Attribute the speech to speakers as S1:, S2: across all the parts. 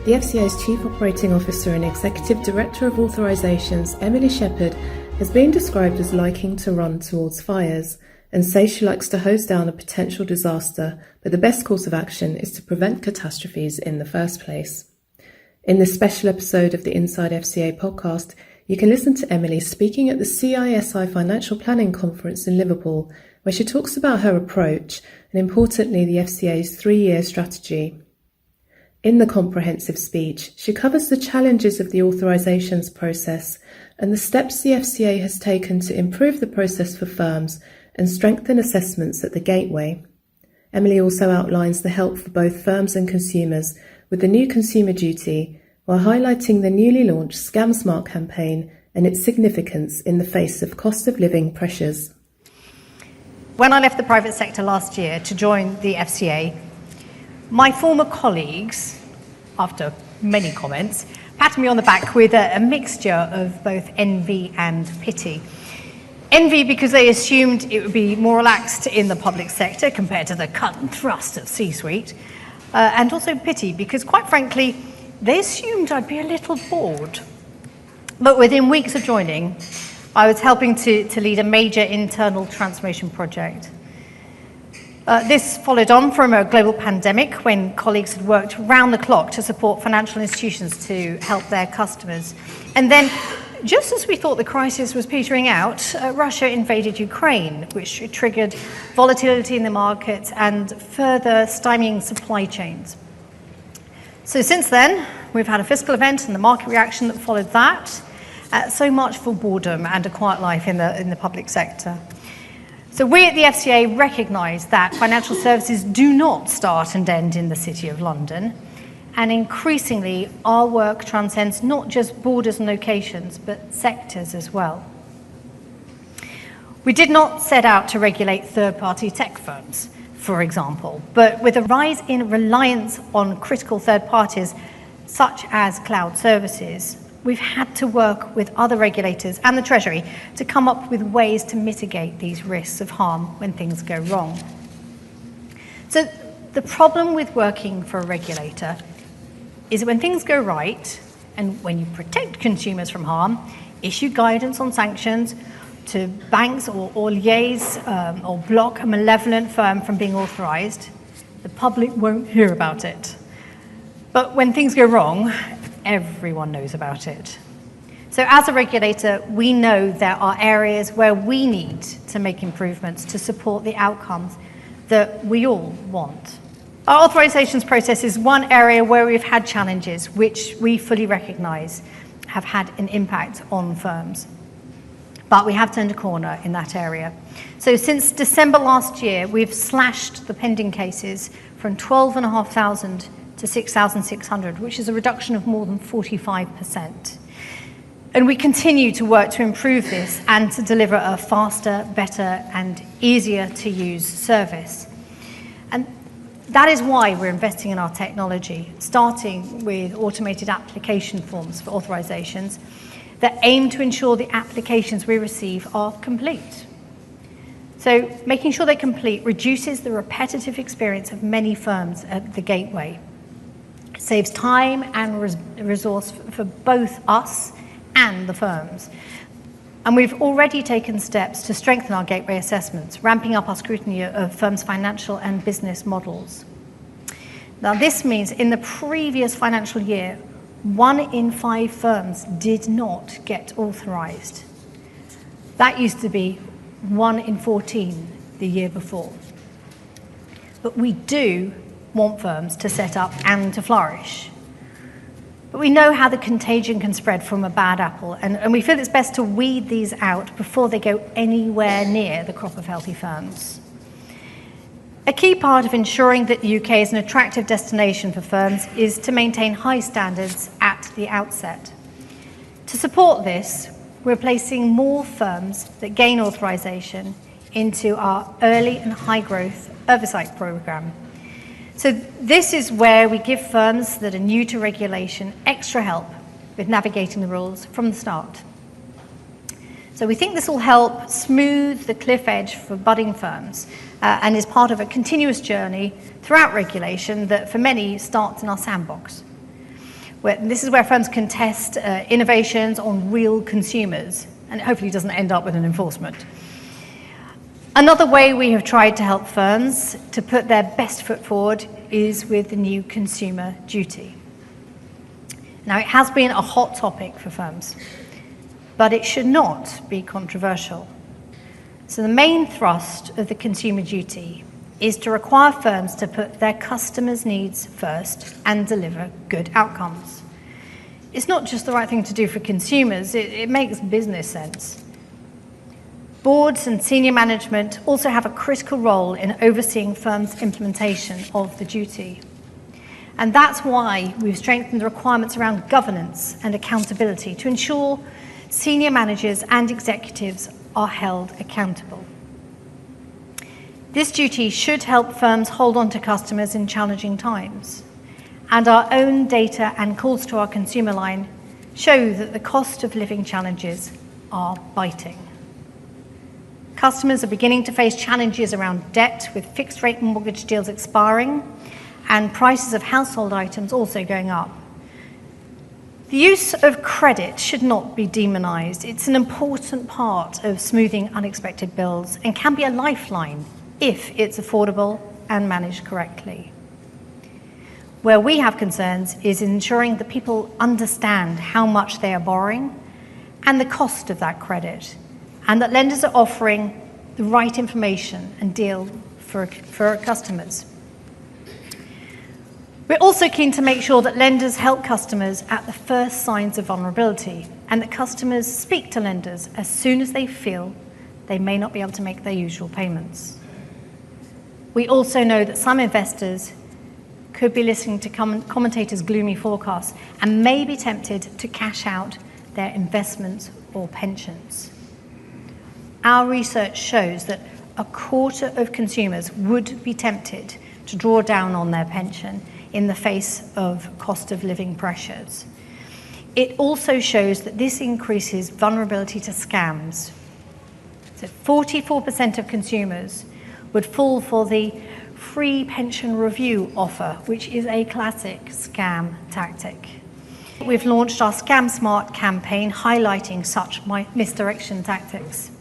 S1: The FCA's Chief Operating Officer and Executive Director of Authorisations, Emily Shepperd, has been described as liking to run towards fires and says she likes to hose down a potential disaster, but the best course of action is to prevent catastrophes in the first place. In this special episode of the Inside FCA podcast, you can listen to Emily speaking at the CISI Financial Planning Conference in Liverpool, where she talks about her approach and, importantly, the FCA's 3-year strategy. In the comprehensive speech, she covers the challenges of the authorisations process and the steps the FCA has taken to improve the process for firms and strengthen assessments at the gateway. Emily also outlines the help for both firms and consumers with the new Consumer Duty, while highlighting the newly launched Scam Smart campaign and its significance in the face of cost of living pressures.
S2: When I left the private sector last year to join the FCA, my former colleagues, after many comments, patted me on the back with a mixture of both envy and pity. Envy because they assumed it would be more relaxed in the public sector compared to the cut and thrust of C-suite, and also pity because, quite frankly, they assumed I'd be a little bored. But within weeks of joining, I was helping to lead a major internal transformation project. This followed on from a global pandemic when colleagues had worked round the clock to support financial institutions to help their customers. And then, just as we thought the crisis was petering out, Russia invaded Ukraine, which triggered volatility in the markets and further stymieing supply chains. So since then, we've had a fiscal event and the market reaction that followed that. So much for boredom and a quiet life in the public sector. So we at the FCA recognise that financial services do not start and end in the City of London, and increasingly our work transcends not just borders and locations, but sectors as well. We did not set out to regulate third-party tech firms, for example, but with a rise in reliance on critical third parties, such as cloud services, we've had to work with other regulators and the Treasury to come up with ways to mitigate these risks of harm when things go wrong. So the problem with working for a regulator is that when things go right, and when you protect consumers from harm, issue guidance on sanctions to banks or liaise or block a malevolent firm from being authorised, the public won't hear about it. But when things go wrong, everyone knows about it. So as a regulator, we know there are areas where we need to make improvements to support the outcomes that we all want. Our authorisations process is one area where we've had challenges which we fully recognise have had an impact on firms. But we have turned a corner in that area. So since December last year, we've slashed the pending cases from 12,500 to 6,600, which is a reduction of more than 45%. And we continue to work to improve this and to deliver a faster, better, and easier to use service. And that is why we're investing in our technology, starting with automated application forms for authorisations that aim to ensure the applications we receive are complete. So making sure they're complete reduces the repetitive experience of many firms at the gateway. It saves time and resource for both us and the firms. And we've already taken steps to strengthen our gateway assessments, ramping up our scrutiny of firms' financial and business models. Now, this means in the previous financial year, 1 in 5 firms did not get authorised. That used to be 1 in 14 the year before. But we do want firms to set up and to flourish. But we know how the contagion can spread from a bad apple, and we feel it's best to weed these out before they go anywhere near the crop of healthy firms. A key part of ensuring that the UK is an attractive destination for firms is to maintain high standards at the outset. To support this, we're placing more firms that gain authorisation into our early and high growth oversight programme. So this is where we give firms that are new to regulation extra help with navigating the rules from the start. So we think this will help smooth the cliff edge for budding firms and is part of a continuous journey throughout regulation that for many starts in our sandbox. This is where firms can test innovations on real consumers, and it hopefully doesn't end up with an enforcement. Another way we have tried to help firms to put their best foot forward is with the new consumer duty. Now, it has been a hot topic for firms, but it should not be controversial. So the main thrust of the consumer duty is to require firms to put their customers' needs first and deliver good outcomes. It's not just the right thing to do for consumers, it makes business sense. Boards and senior management also have a critical role in overseeing firms' implementation of the duty. And that's why we've strengthened the requirements around governance and accountability to ensure senior managers and executives are held accountable. This duty should help firms hold on to customers in challenging times. And our own data and calls to our consumer line show that the cost of living challenges are biting. Customers are beginning to face challenges around debt, with fixed-rate mortgage deals expiring and prices of household items also going up. The use of credit should not be demonised. It's an important part of smoothing unexpected bills and can be a lifeline if it's affordable and managed correctly. Where we have concerns is ensuring that people understand how much they are borrowing and the cost of that credit, and that lenders are offering the right information and deal for our customers. We're also keen to make sure that lenders help customers at the first signs of vulnerability, and that customers speak to lenders as soon as they feel they may not be able to make their usual payments. We also know that some investors could be listening to commentators' gloomy forecasts and may be tempted to cash out their investments or pensions. Our research shows that a quarter of consumers would be tempted to draw down on their pension in the face of cost of living pressures. It also shows that this increases vulnerability to scams. So 44% of consumers would fall for the free pension review offer, which is a classic scam tactic. We've launched our Scam Smart campaign highlighting such misdirection tactics.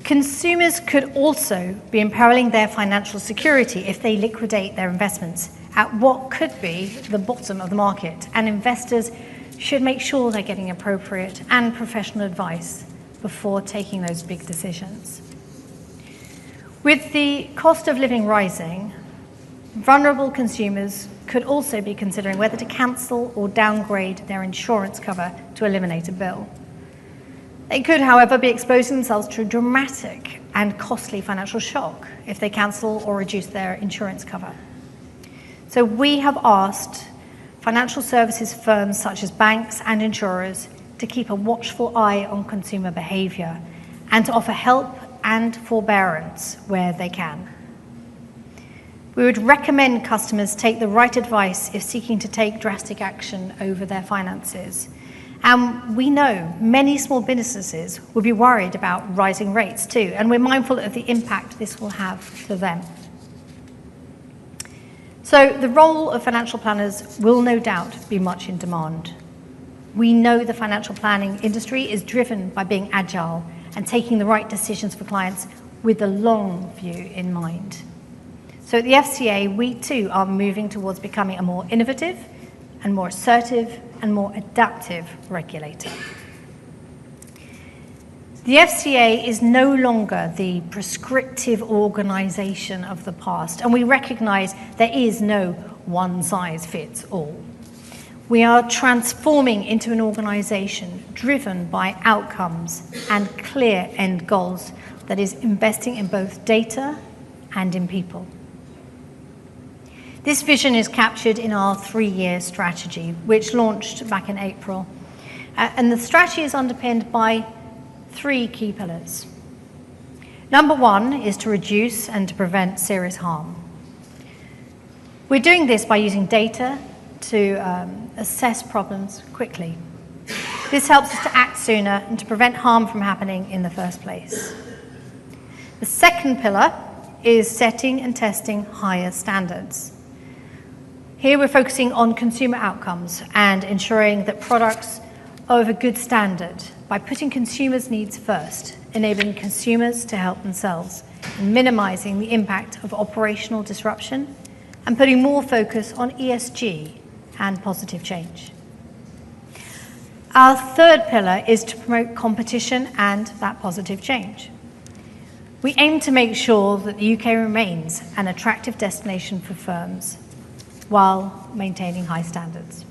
S2: Consumers could also be imperiling their financial security if they liquidate their investments at what could be the bottom of the market, and investors should make sure they're getting appropriate and professional advice before taking those big decisions. With the cost of living rising, vulnerable consumers could also be considering whether to cancel or downgrade their insurance cover to eliminate a bill. They could, however, be exposing themselves to a dramatic and costly financial shock if they cancel or reduce their insurance cover. So we have asked financial services firms such as banks and insurers to keep a watchful eye on consumer behaviour and to offer help and forbearance where they can. We would recommend customers take the right advice if seeking to take drastic action over their finances. And we know many small businesses will be worried about rising rates too, and we're mindful of the impact this will have to them. So the role of financial planners will no doubt be much in demand. We know the financial planning industry is driven by being agile and taking the right decisions for clients with the long view in mind. So at the FCA, we too are moving towards becoming a more innovative and more assertive and more adaptive regulator. The FCA is no longer the prescriptive organisation of the past, and we recognise there is no one-size-fits-all. We are transforming into an organisation driven by outcomes and clear end goals that is investing in both data and in people. This vision is captured in our 3-year strategy, which launched back in April. And the strategy is underpinned by 3 key pillars. Number 1 is to reduce and to prevent serious harm. We're doing this by using data to assess problems quickly. This helps us to act sooner and to prevent harm from happening in the first place. The second pillar is setting and testing higher standards. Here we're focusing on consumer outcomes and ensuring that products are of a good standard by putting consumers' needs first, enabling consumers to help themselves, and minimising the impact of operational disruption, and putting more focus on ESG and positive change. Our third pillar is to promote competition and that positive change. We aim to make sure that the UK remains an attractive destination for firms while maintaining high standards.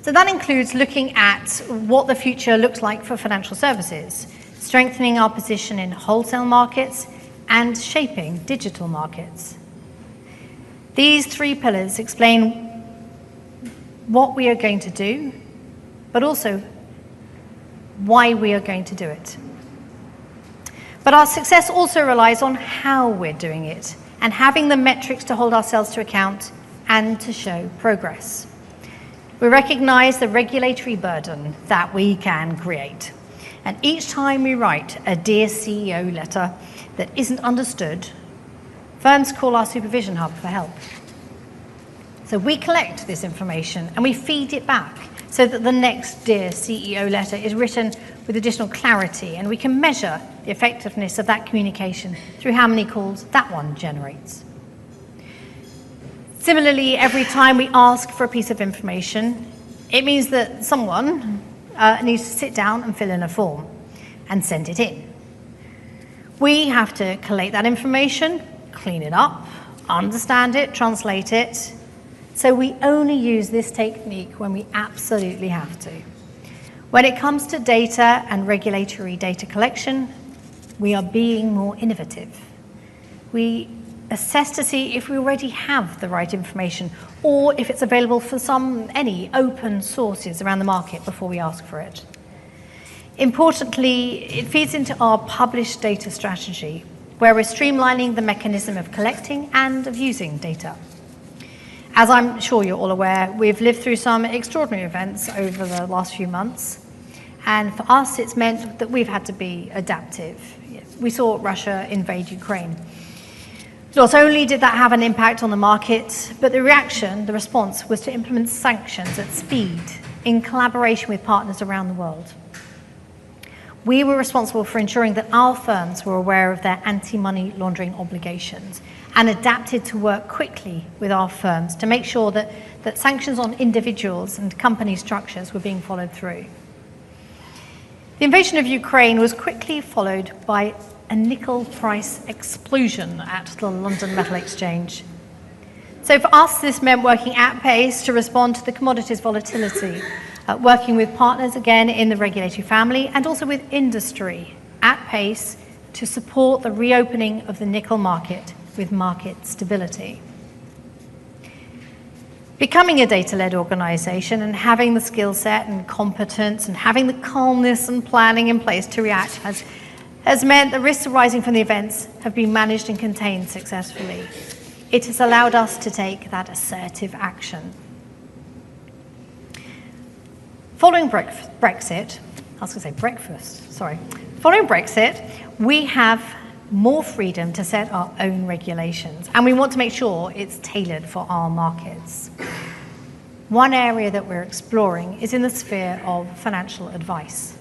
S2: So that includes looking at what the future looks like for financial services, strengthening our position in wholesale markets, and shaping digital markets. These three pillars explain what we are going to do, but also why we are going to do it. But our success also relies on how we're doing it and having the metrics to hold ourselves to account and to show progress. We recognise the regulatory burden that we can create. And each time we write a Dear CEO letter that isn't understood, firms call our supervision hub for help. So we collect this information and we feed it back so that the next Dear CEO letter is written with additional clarity, and we can measure the effectiveness of that communication through how many calls that one generates. Similarly, every time we ask for a piece of information, it means that someone needs to sit down and fill in a form and send it in. We have to collate that information, clean it up, understand it, translate it. So we only use this technique when we absolutely have to. When it comes to data and regulatory data collection, we are being more innovative. We assess to see if we already have the right information or if it's available from any open sources around the market before we ask for it. Importantly, it feeds into our published data strategy, where we're streamlining the mechanism of collecting and of using data. As I'm sure you're all aware, we've lived through some extraordinary events over the last few months, and for us it's meant that we've had to be adaptive. We saw Russia invade Ukraine. Not only did that have an impact on the market, but the response was to implement sanctions at speed in collaboration with partners around the world. We were responsible for ensuring that our firms were aware of their anti-money laundering obligations and adapted to work quickly with our firms to make sure that sanctions on individuals and company structures were being followed through. The invasion of Ukraine was quickly followed by a nickel price explosion at the London Metal Exchange. So for us, this meant working at pace to respond to the commodities volatility, working with partners again in the regulatory family and also with industry at pace to support the reopening of the nickel market with market stability. Becoming a data-led organisation and having the skill set and competence and having the calmness and planning in place to react has meant the risks arising from the events have been managed and contained successfully. It has allowed us to take that assertive action. Following Brexit, we have more freedom to set our own regulations, and we want to make sure it's tailored for our markets. One area that we're exploring is in the sphere of financial advice.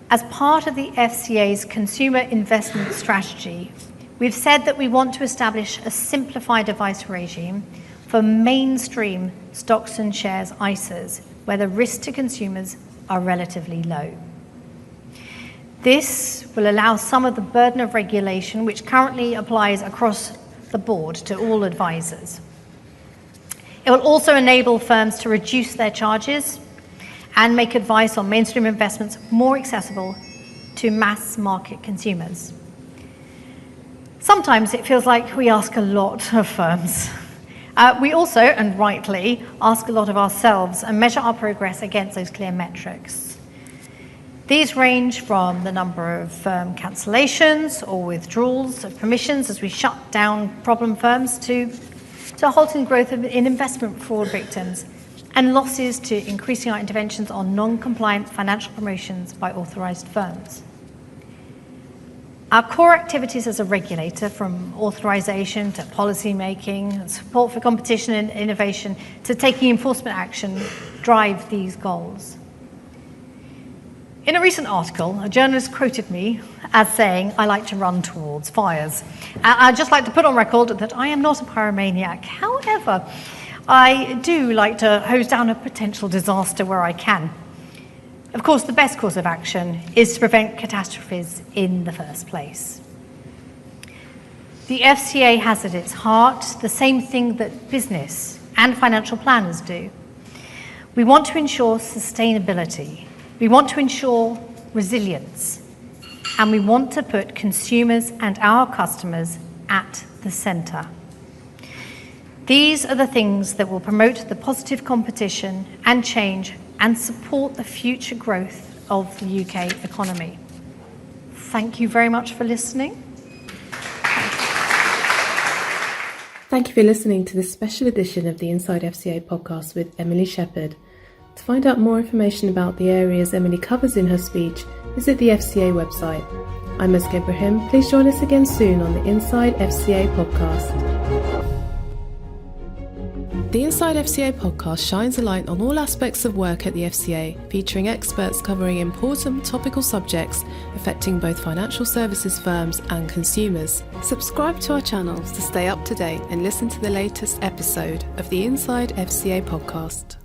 S2: As part of the FCA's consumer investment strategy, we've said that we want to establish a simplified advice regime for mainstream stocks and shares ISAs, where the risks to consumers are relatively low. This will allow some of the burden of regulation which currently applies across the board to all advisors. It will also enable firms to reduce their charges and make advice on mainstream investments more accessible to mass market consumers. Sometimes it feels like we ask a lot of firms. We also, and rightly, ask a lot of ourselves and measure our progress against those clear metrics. These range from the number of firm cancellations or withdrawals of permissions as we shut down problem firms to halting growth in investment fraud victims and losses to increasing our interventions on non-compliant financial promotions by authorised firms. Our core activities as a regulator, from authorisation to policy making, support for competition and innovation, to taking enforcement action, drive these goals. In a recent article, a journalist quoted me as saying, "I like to run towards fires." I'd just like to put on record that I am not a pyromaniac. However, I do like to hose down a potential disaster where I can. Of course, the best course of action is to prevent catastrophes in the first place. The FCA has at its heart the same thing that business and financial planners do. We want to ensure sustainability. We want to ensure resilience, and we want to put consumers and our customers at the centre. These are the things that will promote the positive competition and change and support the future growth of the UK economy. Thank you very much for listening.
S1: Thank you for listening to this special edition of the Inside FCA podcast with Emily Shepperd. To find out more information about the areas Emily covers in her speech, visit the FCA website. I'm Meska Ibrahim. Please join us again soon on the Inside FCA podcast. The Inside FCA podcast shines a light on all aspects of work at the FCA, featuring experts covering important topical subjects affecting both financial services firms and consumers. Subscribe to our channels to stay up to date and listen to the latest episode of the Inside FCA podcast.